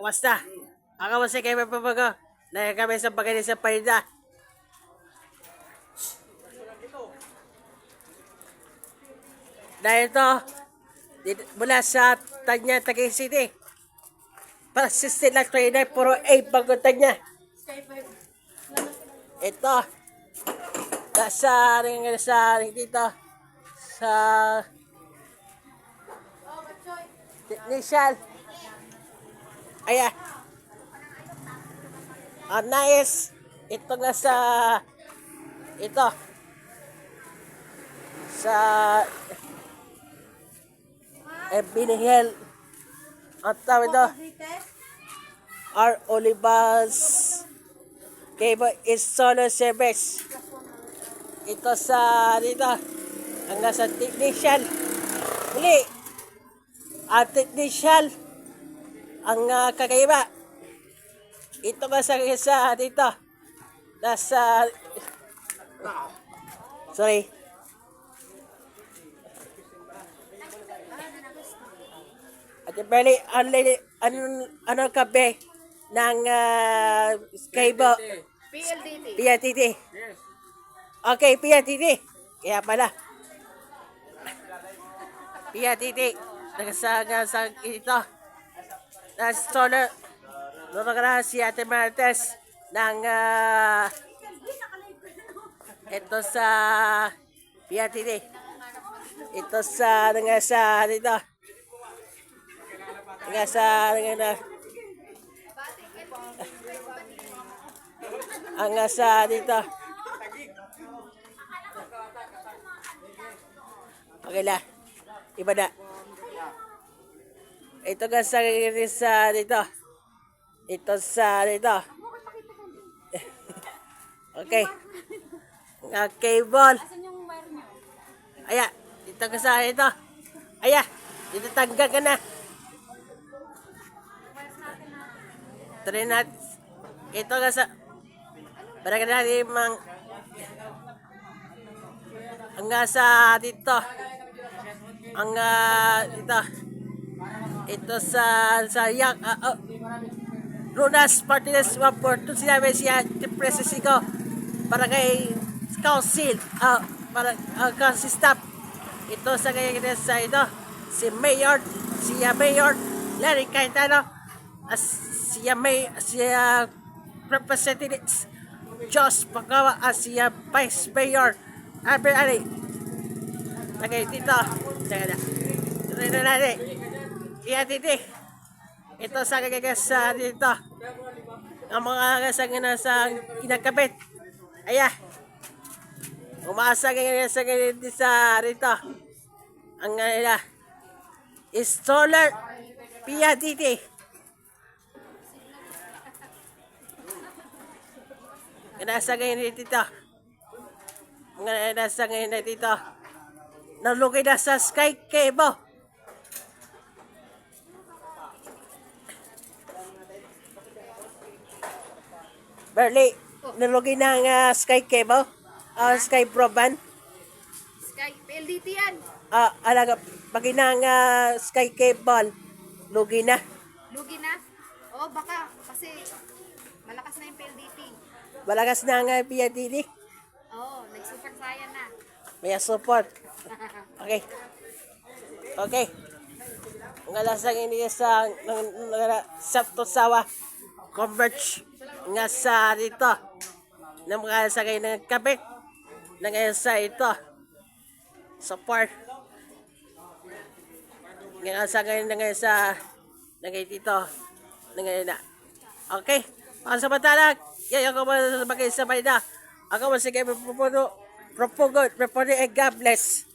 Kumusta? Ako masay kayo papago. Dahil kami sa pagkain sa paida. Dahil ito, mula sa Tanya, Taguig City. Persistent na trainer, puro A bago Tanya. Ito, nasa dito, sa technician. Ayan. Nice. Ito nga sa ito. Sa Binihel. Ang tawag ito. R. Olivas. Cable is solar service. Ito sa dito. Ang nasa technician. Muli. Ang technician. Ang kakaiba. Ito nga sa dito. Nasa sorry. At bali, ano kape ng cable? PLDT. Yes. Okay, PLDT. Kaya pala. PLDT. Sa ito. Nasa solar. Lumagana si Ate Martes ng ito sa PLDT. Ito sa dito. Ang sa dito. Okay na. Iba na. Ito nga sa dito. Ito sa dito. Okay. Nga cable. Ayan. Ito nga sa dito. Ayan. Dito tanggal ka na. Try natin. Ito nga sa para ka natin ang nga sa dito. Ang dito. Ito sa yak. Runas Martinez Waporto sinabi siya depressed ko para kay council para council staff. Ito sa kaya sa ito si Mayor Larry Cayetano siya Representative Jos Pagawa siya Vice Mayor Albert Ali tagay dito na natin iya titi ito sa kagagas sa dito ang mga kasangin sa kinakabit ayan umasa ganyan sa rito ang nila is solar PLDT nasa ganyan dito nasa ganyan dito nalugay na sa sky cable Barley, nalugay ng sky cable sky broadband Sky, PLDT yan. alaga pagi ng sky cable lugi na Lugi na. Oo, baka. Kasi malakas na yung PLDT. malakas na ang PLDT Oo, nag-super saiyan na. may support okay ang alasang ini sa Sapto Sawa Converge nga sa dito na mga sa kayo ng kabit na ngayon sa ito support nga sa kayo na ngayon sa ngayon dito na ngayon na okay mga samantalag yan ako mga bagay sa bayda ako masigay propone and God bless.